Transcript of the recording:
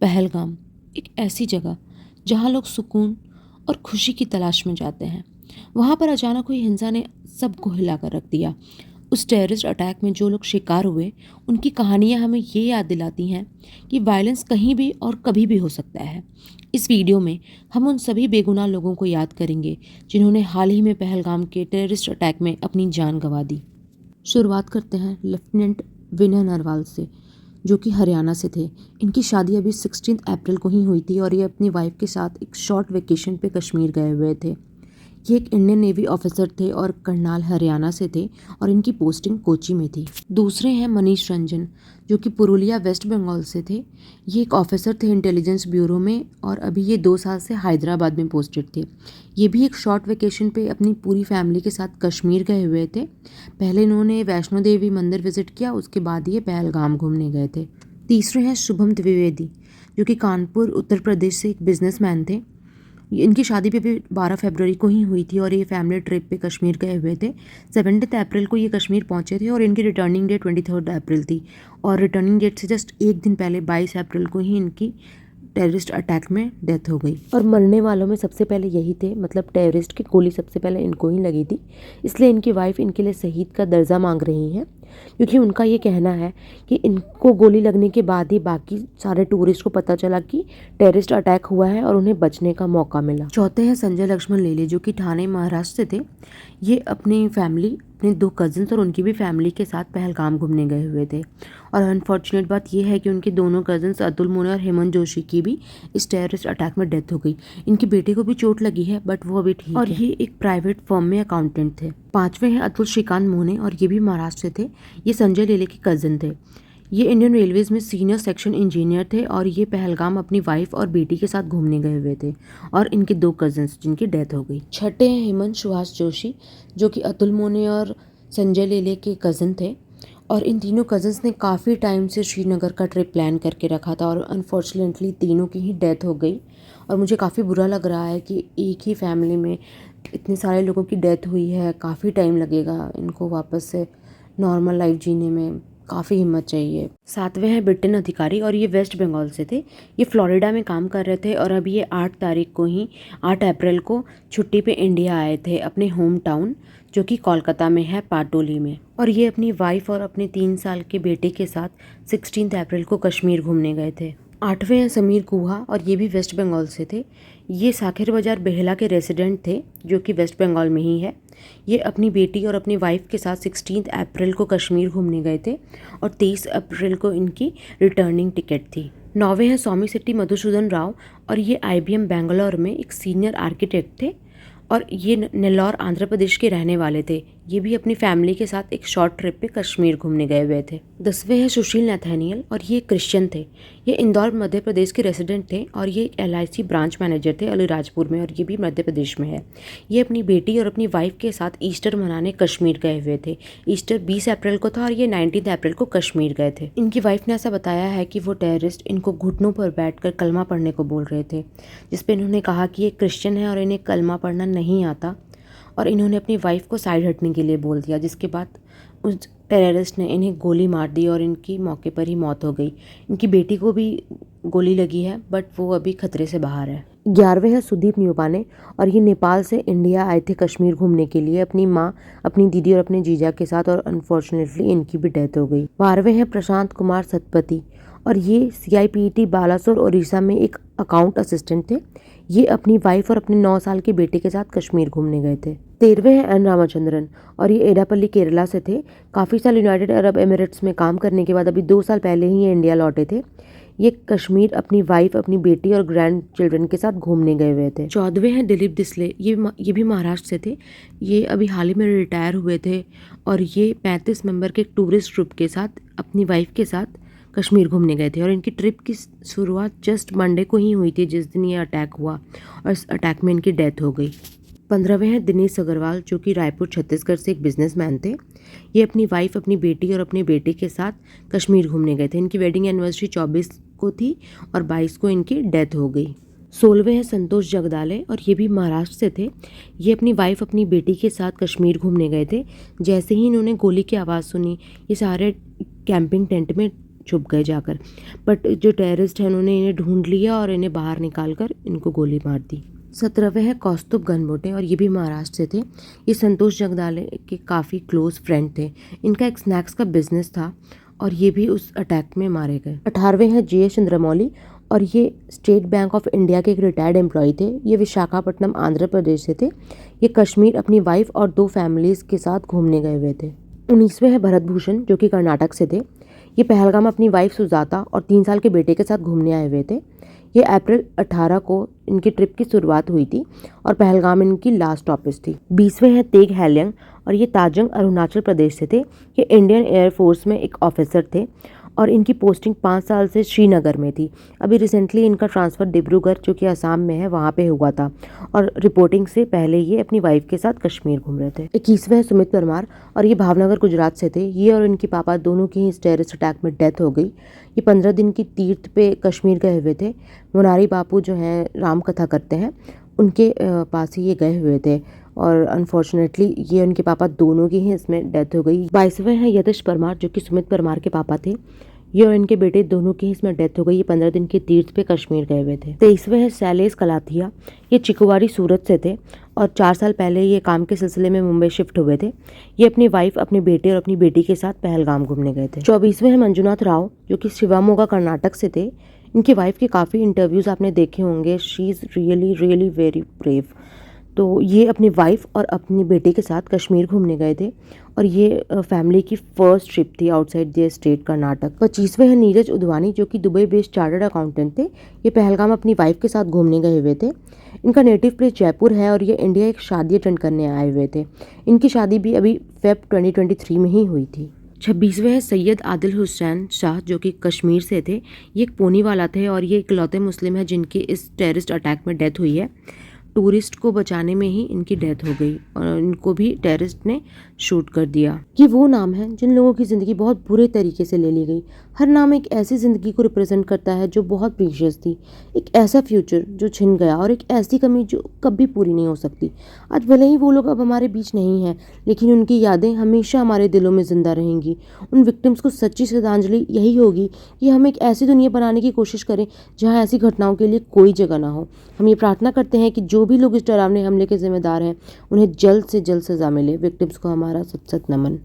पहलगाम एक ऐसी जगह जहां लोग सुकून और खुशी की तलाश में जाते हैं। वहां पर अचानक हुई हिंसा ने सबको हिलाकर रख दिया। उस टेररिस्ट अटैक में जो लोग शिकार हुए, उनकी कहानियां हमें ये याद दिलाती हैं कि वायलेंस कहीं भी और कभी भी हो सकता है। इस वीडियो में हम उन सभी बेगुनाह लोगों को याद करेंगे जिन्होंने हाल ही में पहलगाम के टेररिस्ट अटैक में अपनी जान गंवा दी। शुरुआत करते हैं लेफ्टिनेंट विनय नरवाल से, जो कि हरियाणा से थे। इनकी शादी अभी 16 अप्रैल को ही हुई थी और ये अपनी वाइफ के साथ एक शॉर्ट वेकेशन पे कश्मीर गए हुए थे। ये एक इंडियन नेवी ऑफिसर थे और करनाल हरियाणा से थे और इनकी पोस्टिंग कोची में थी। दूसरे हैं मनीष रंजन, जो कि पुरुलिया वेस्ट बंगाल से थे। ये एक ऑफिसर थे इंटेलिजेंस ब्यूरो में और अभी ये 2 साल से हैदराबाद में पोस्टेड थे। ये भी एक शॉर्ट वेकेशन पे अपनी पूरी फैमिली के साथ कश्मीर गए हुए थे। पहले इन्होंने वैष्णो देवी मंदिर विजिट किया, उसके बाद ये पहलगाम घूमने गए थे। तीसरे हैं शुभम द्विवेदी, जो कि कानपुर उत्तर प्रदेश से एक बिजनेसमैन थे। इनकी शादी भी अभी 12 फरवरी को ही हुई थी और ये फैमिली ट्रिप पे कश्मीर गए हुए थे। 17 अप्रैल को ये कश्मीर पहुंचे थे और इनकी रिटर्निंग डेट 23 अप्रैल थी और रिटर्निंग डेट से जस्ट एक दिन पहले 22 अप्रैल को ही इनकी टेररिस्ट अटैक में डेथ हो गई। और मरने वालों में सबसे पहले यही थे, मतलब टेररिस्ट की गोली सबसे पहले इनको ही लगी थी। इसलिए इनकी वाइफ इनके लिए शहीद का दर्जा मांग रही हैं, क्योंकि उनका ये कहना है कि इनको गोली लगने के बाद ही बाकी सारे टूरिस्ट को पता चला कि टेररिस्ट अटैक हुआ है और उन्हें बचने का मौका मिला। चौथे हैं संजय लक्ष्मण लेले, जो कि ठाणे महाराष्ट्र से थे। ये अपनी फैमिली, अपने 2 कजिन्स और उनकी भी फैमिली के साथ पहलगाम घूमने गए हुए थे। और अनफॉर्चुनेट बात यह है कि उनके दोनों कजिन्स अतुल मोने और हेमंत जोशी की भी इस टेररिस्ट अटैक में डेथ हो गई। इनके बेटे को भी चोट लगी है, बट वो अभी ठीक है। और ये एक प्राइवेट फर्म में अकाउंटेंट थे। पांचवें हैं अतुल श्रीकांत मोने और ये भी महाराष्ट्र से थे। ये संजय लेले के कजिन थे। ये इंडियन रेलवेज में सीनियर सेक्शन इंजीनियर थे और ये पहलगाम अपनी वाइफ और बेटी के साथ घूमने गए हुए थे और इनके 2 कजिन्स जिनकी डेथ हो गई। छठे हैं हेमंत सुहास जोशी, जो कि अतुल मोने और संजय लेले के कजिन थे और इन तीनों कजिन्स ने काफ़ी टाइम से श्रीनगर का ट्रिप प्लान करके रखा था और अनफॉर्चुनेटली तीनों की ही डेथ हो गई। और मुझे काफ़ी बुरा लग रहा है कि एक ही फैमिली में इतने सारे लोगों की डेथ हुई है। काफ़ी टाइम लगेगा इनको वापस से नॉर्मल लाइफ जीने में, काफ़ी हिम्मत चाहिए। सातवें हैं बिटिन अधिकारी और ये वेस्ट बंगाल से थे। ये फ्लोरिडा में काम कर रहे थे और अभी ये 8 अप्रैल को छुट्टी पे इंडिया आए थे अपने होम टाउन, जो कि कोलकाता में है, पाटोली में। और ये अपनी वाइफ और अपने 3 साल के बेटे के साथ 16 अप्रैल को कश्मीर घूमने गए थे। आठवें हैं समीर गुहा और ये भी वेस्ट बंगाल से थे। ये साखिर बाजार बेहला के रेसिडेंट थे, जो कि वेस्ट बंगाल में ही है। ये अपनी बेटी और अपनी वाइफ के साथ 16 अप्रैल को कश्मीर घूमने गए थे और 23 अप्रैल को इनकी रिटर्निंग टिकट थी। नौवें हैं स्वामी सिट्टी मधुसूदन राव और ये IBM बेंगलोर में एक सीनियर आर्किटेक्ट थे और ये नेल्लौर आंध्र प्रदेश के रहने वाले थे। ये भी अपनी फैमिली के साथ एक शॉर्ट ट्रिप पे कश्मीर घूमने गए हुए थे। 10वें हैं सुशील नैथानियल और ये क्रिश्चियन थे। ये इंदौर मध्य प्रदेश के रेसिडेंट थे और ये एक LIC ब्रांच मैनेजर थे अलीराजपुर में और ये भी मध्य प्रदेश में है। ये अपनी बेटी और अपनी वाइफ के साथ ईस्टर मनाने कश्मीर गए हुए थे। ईस्टर 20 अप्रैल को था और ये 19 अप्रैल को कश्मीर गए थे। इनकी वाइफ ने ऐसा बताया है कि वो टेररिस्ट इनको घुटनों पर बैठकर कलमा पढ़ने को बोल रहे थे, जिसपे इन्होंने कहा कि ये क्रिश्चियन है और इन्हें कलमा पढ़ना नहीं आता और इन्होंने अपनी वाइफ को साइड हटने के लिए बोल दिया, जिसके बाद उस टेररिस्ट ने इन्हें गोली मार दी और इनकी मौके पर ही मौत हो गई। इनकी बेटी को भी गोली लगी है, बट वो अभी खतरे से बाहर है। 11वें हैं सुदीप न्यूपाने और ये नेपाल से इंडिया आए थे कश्मीर घूमने के लिए अपनी माँ, अपनी दीदी और अपने जीजा के साथ और अनफॉर्चुनेटली इनकी भी डेथ हो गई। 12वें हैं प्रशांत कुमार सतपथी और ये CIPET बालासोर उड़ीसा में एक अकाउंट असिस्टेंट थे। ये अपनी वाइफ और अपने 9 साल के बेटे के साथ कश्मीर घूमने गए थे। 13वें हैं N रामाचंद्रन और ये एडापल्ली केरला से थे। काफ़ी साल यूनाइटेड अरब एमिरेट्स में काम करने के बाद अभी 2 साल पहले ही ये इंडिया लौटे थे। ये कश्मीर अपनी वाइफ, अपनी बेटी और ग्रैंड चिल्ड्रन के साथ घूमने गए हुए थे। 14वें हैं दिलीप डिसले, ये भी महाराष्ट्र से थे। ये अभी हाल ही में रिटायर हुए थे और ये 35 मेंबर के एक टूरिस्ट ग्रुप के साथ अपनी वाइफ के साथ कश्मीर घूमने गए थे और इनकी ट्रिप की शुरुआत जस्ट मंडे को ही हुई थी, जिस दिन ये अटैक हुआ और इस अटैक में इनकी डेथ हो गई। 15वें हैं दिनेश अग्रवाल, जो कि रायपुर छत्तीसगढ़ से एक बिजनेसमैन थे। ये अपनी वाइफ, अपनी बेटी और अपने बेटे के साथ कश्मीर घूमने गए थे। इनकी वेडिंग एनिवर्सरी 24 को थी और 22 को इनकी डेथ हो गई। 16वें हैं संतोष जगदाले और ये भी महाराष्ट्र से थे। ये अपनी वाइफ, अपनी बेटी के साथ कश्मीर घूमने गए थे। जैसे ही इन्होंने गोली की आवाज़ सुनी, ये सारे कैंपिंग टेंट में छुप गए जाकर। बट जो टेररिस्ट हैं उन्होंने इन्हें ढूंढ लिया और इन्हें बाहर निकाल कर इनको गोली मार दी। 17वें है कौस्तुभ गनबोटे और ये भी महाराष्ट्र से थे। ये संतोष जगदाले के काफ़ी क्लोज फ्रेंड थे। इनका एक स्नैक्स का बिजनेस था और ये भी उस अटैक में मारे गए। 18वें है G.S. चंद्रमौली और ये स्टेट बैंक ऑफ इंडिया के एक रिटायर्ड एम्प्लॉय थे। ये विशाखापट्टनम आंध्र प्रदेश से थे। ये कश्मीर अपनी वाइफ और 2 फैमिलीज़ के साथ घूमने गए हुए थे। 19वें है भरत भूषण जो कि कर्नाटक से थे। ये पहलगाम अपनी वाइफ सुजाता और 3 साल के बेटे के साथ घूमने आए हुए थे। ये अप्रैल 18 को इनकी ट्रिप की शुरुआत हुई थी और पहलगाम इनकी लास्ट स्टॉपेज थी। 20वें हैं तेग हैलियंग और ये ताजंग अरुणाचल प्रदेश से थे। ये इंडियन एयरफोर्स में एक ऑफिसर थे और इनकी पोस्टिंग 5 साल से श्रीनगर में थी। अभी रिसेंटली इनका ट्रांसफ़र डिब्रूगढ़ जो कि असम में है वहाँ पे हुआ था और रिपोर्टिंग से पहले ये अपनी वाइफ के साथ कश्मीर घूम रहे थे। 21वें है सुमित परमार और ये भावनगर गुजरात से थे। ये और इनके पापा दोनों की इस टेररिस्ट अटैक में डेथ हो गई। ये 15 दिन की तीर्थ पे कश्मीर गए हुए थे। मुरारी बापू जो हैं राम कथा करते हैं उनके पास ही ये गए हुए थे और अनफॉर्चुनेटली ये उनके पापा दोनों की ही इसमें डेथ हो गई। 22वें हैं यतिश परमार जो कि सुमित परमार के पापा थे। ये और इनके बेटे दोनों की इसमें डेथ हो गई। ये 15 दिन के तीर्थ पे कश्मीर गए हुए थे। 23वें हैं शैलेश कलाथिया। ये चिकुवारी सूरत से थे और 4 साल पहले ये काम के सिलसिले में मुंबई शिफ्ट हुए थे। ये अपनी वाइफ, अपने बेटे और अपनी बेटी के साथ पहलगाम घूमने गए थे। 24वें हैं मंजुनाथ राव जो कि शिवामोगा कर्नाटक से थे। इनकी वाइफ के काफ़ी इंटरव्यूज़ आपने देखे होंगे। She is really really very brave. तो ये अपनी वाइफ और अपनी बेटे के साथ कश्मीर घूमने गए थे और ये फैमिली की फर्स्ट ट्रिप थी आउटसाइड द स्टेट कर्नाटक। 25वें हैं नीरज उदवानी जो कि दुबई बेस्ड चार्टर्ड अकाउंटेंट थे। ये पहलगाम अपनी वाइफ के साथ घूमने गए हुए थे। इनका नेटिव प्लेस जयपुर है और ये इंडिया एक शादी अटेंड करने आए हुए थे। इनकी शादी भी अभी फेब 2023 में ही हुई थी। 26वें है सैयद आदिल हुसैन शाह जो कि कश्मीर से थे। ये एक पोनी वाला थे और ये इकलौते मुस्लिम है जिनकी इस टेररिस्ट अटैक में डेथ हुई है। टूरिस्ट को बचाने में ही इनकी डेथ हो गई और इनको भी टेररिस्ट ने शूट कर दिया। ये वो नाम है जिन लोगों की ज़िंदगी बहुत बुरे तरीके से ले ली गई। हर नाम एक ऐसी ज़िंदगी को रिप्रेजेंट करता है जो बहुत प्रीशियस थी, एक ऐसा फ्यूचर जो छिन गया और एक ऐसी कमी जो कभी पूरी नहीं हो सकती। आज भले ही वो लोग अब हमारे बीच नहीं हैं, लेकिन उनकी यादें हमेशा हमारे दिलों में ज़िंदा रहेंगी। उन विक्टिम्स को सच्ची श्रद्धांजलि यही होगी कि हम एक ऐसी दुनिया बनाने की कोशिश करें जहाँ ऐसी घटनाओं के लिए कोई जगह ना हो। हम ये प्रार्थना करते हैं कि जो भी लोग इस डरावने हमले के जिम्मेदार हैं उन्हें जल्द से जल्द सज़ा मिले। विक्टिम्स को हमारा सत सत नमन।